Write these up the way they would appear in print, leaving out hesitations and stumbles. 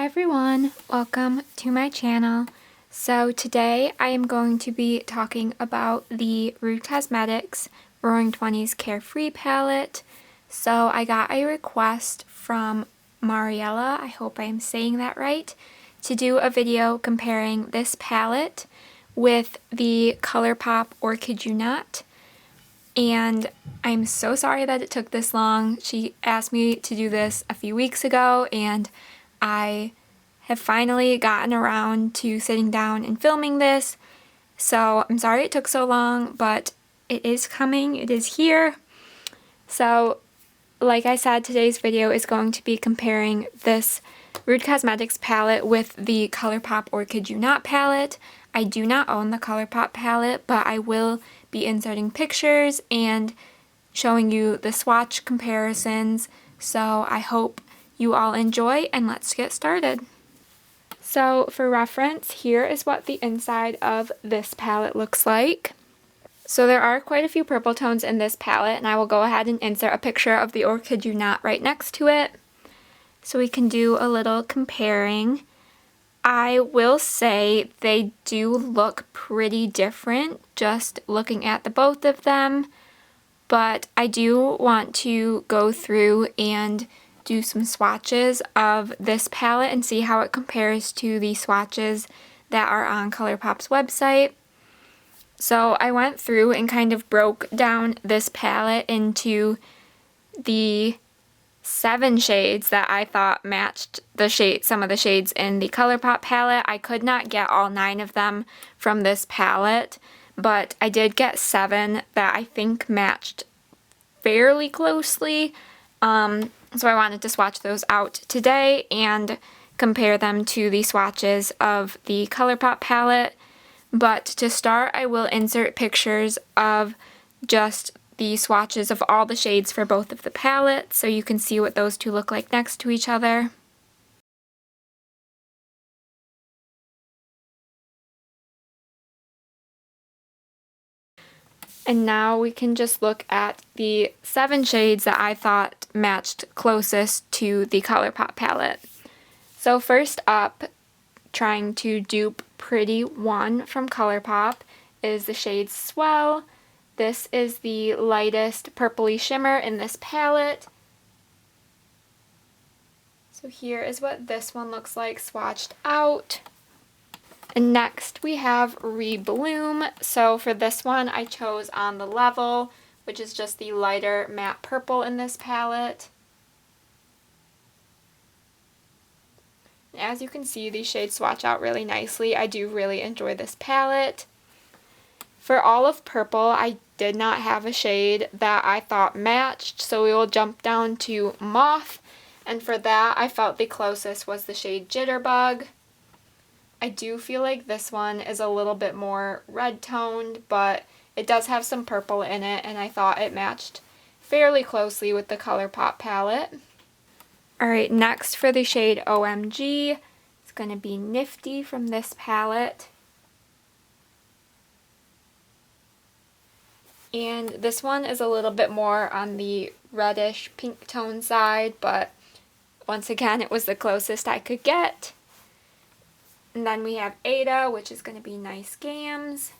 everyone, welcome to my channel. So today I am going to be talking about the Rude Cosmetics Roaring 20's Carefree palette. So I got a request from Mariella, I hope I'm saying that right, to do a video comparing this palette with the Colourpop Orchid You Not. And I'm so sorry that it took this long. She asked me to do this a few weeks ago and I have finally gotten around to sitting down and filming this. So I'm sorry it took so long, but it is coming, it is here. So like I said, today's video is going to be comparing this Rude Cosmetics palette with the Colourpop Orchid You Not palette. I do not own the Colourpop palette, but I will be inserting pictures and showing you the swatch comparisons. So I hope you all enjoy, and let's get started. So for reference, here is what the inside of this palette looks like. So there are quite a few purple tones in this palette, and I will go ahead and insert a picture of the Orchid You Not right next to it, so we can do a little comparing. I will say they do look pretty different just looking at the both of them, but I do want to go through and do some swatches of this palette and see how it compares to the swatches that are on Colourpop's website. So I went through and kind of broke down this palette into the 7 shades that I thought matched some of the shades in the Colourpop palette. I could not get all 9 of them from this palette, but I did get 7 that I think matched fairly closely. So I wanted to swatch those out today and compare them to the swatches of the Colourpop palette. But to start, I will insert pictures of just the swatches of all the shades for both of the palettes so you can see what those two look like next to each other. And now we can just look at the 7 shades that I thought matched closest to the Colourpop palette. So first up, trying to dupe Pretty 1 from Colourpop, is the shade Swell. This is the lightest purpley shimmer in this palette. So here is what this one looks like swatched out. And next we have Rebloom. So for this one I chose On the Level, which is just the lighter matte purple in this palette. As you can see, these shades swatch out really nicely. I do really enjoy this palette. For all of purple, I did not have a shade that I thought matched, so we will jump down to Moth. And for that, I felt the closest was the shade Jitterbug. I do feel like this one is a little bit more red toned, but it does have some purple in it, and I thought it matched fairly closely with the Colourpop palette. Alright, next for the shade OMG, it's going to be Nifty from this palette. And this one is a little bit more on the reddish pink tone side, but once again it was the closest I could get. And then we have Ada, which is going to be Nice Gams.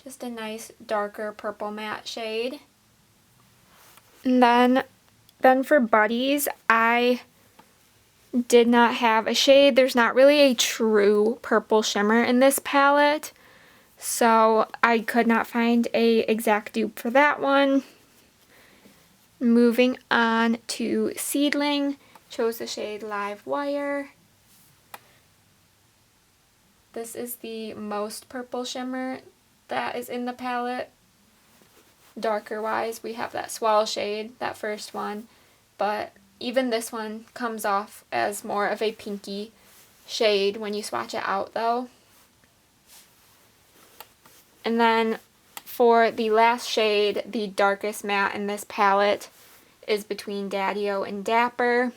Just a nice darker purple matte shade. And then for Buddies, I did not have a shade. There's not really a true purple shimmer in this palette, so I could not find a exact dupe for that one. Moving on to Seedling, chose the shade Live Wire. This is the most purple shimmer that is in the palette. Darker wise, we have that Swell shade, that first one, but even this one comes off as more of a pinky shade when you swatch it out though. And then for the last shade, the darkest matte in this palette is between Daddy-O and Dapper.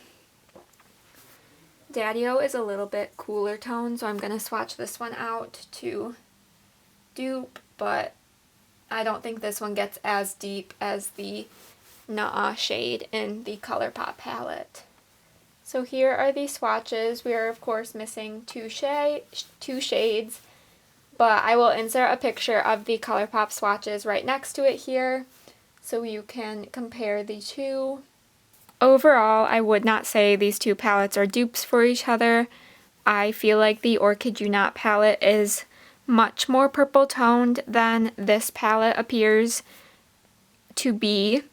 Daddy-O is a little bit cooler tone, so I'm going to swatch this one out to dupe, but I don't think this one gets as deep as the Nuh-Uh shade in the Colourpop palette. So here are the swatches. We are of course missing two shades, but I will insert a picture of the Colourpop swatches right next to it here so you can compare the two. Overall, I would not say these two palettes are dupes for each other. I feel like the Orchid You Not palette is much more purple toned than this palette appears to be.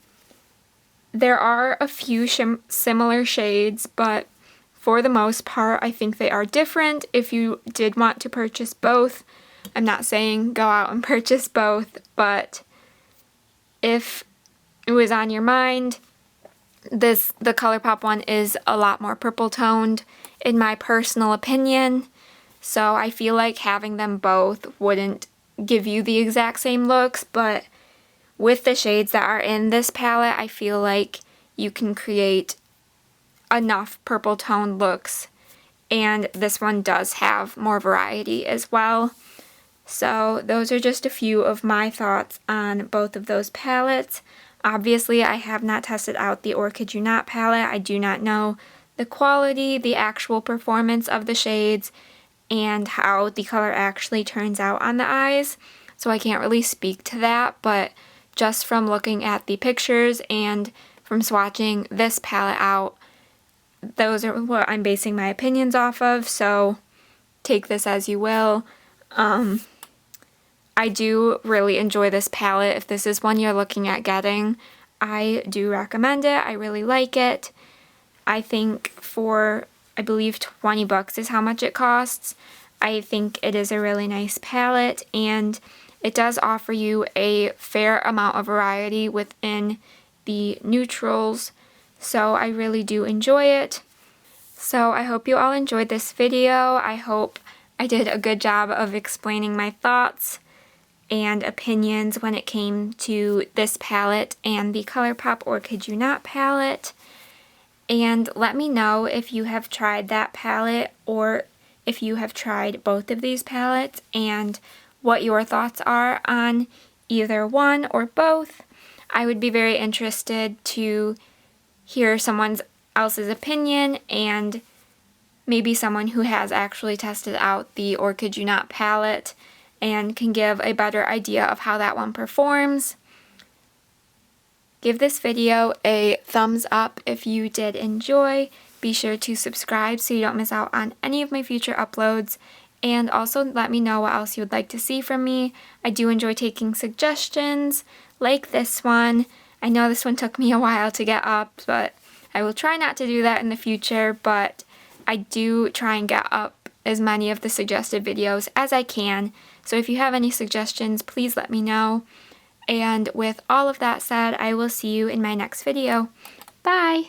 There are a few similar shades, but for the most part, I think they are different. If you did want to purchase both, I'm not saying go out and purchase both, but if it was on your mind, the Colourpop one is a lot more purple toned in my personal opinion, so I feel like having them both wouldn't give you the exact same looks, but with the shades that are in this palette, I feel like you can create enough purple tone looks, and this one does have more variety as well. So those are just a few of my thoughts on both of those palettes. Obviously, I have not tested out the Orchid You Not palette. I do not know the quality, the actual performance of the shades, and how the color actually turns out on the eyes, so I can't really speak to that, but just from looking at the pictures and from swatching this palette out, those are what I'm basing my opinions off of, so take this as you will. I do really enjoy this palette. If this is one you're looking at getting, I do recommend it. I really like it. I think for, I believe 20 bucks is how much it costs. I think it is a really nice palette, and it does offer you a fair amount of variety within the neutrals, so I really do enjoy it. So I hope you all enjoyed this video. I hope I did a good job of explaining my thoughts and opinions when it came to this palette and the Colourpop Orchid You Not palette. And let me know if you have tried that palette or if you have tried both of these palettes and what your thoughts are on either one or both. I would be very interested to hear someone else's opinion, and maybe someone who has actually tested out the Orchid You Not palette and can give a better idea of how that one performs. Give this video a thumbs up if you did enjoy. Be sure to subscribe so you don't miss out on any of my future uploads. And also let me know what else you would like to see from me. I do enjoy taking suggestions like this one. I know this one took me a while to get up, but I will try not to do that in the future. But I do try and get up as many of the suggested videos as I can. So if you have any suggestions, please let me know. And with all of that said, I will see you in my next video. Bye!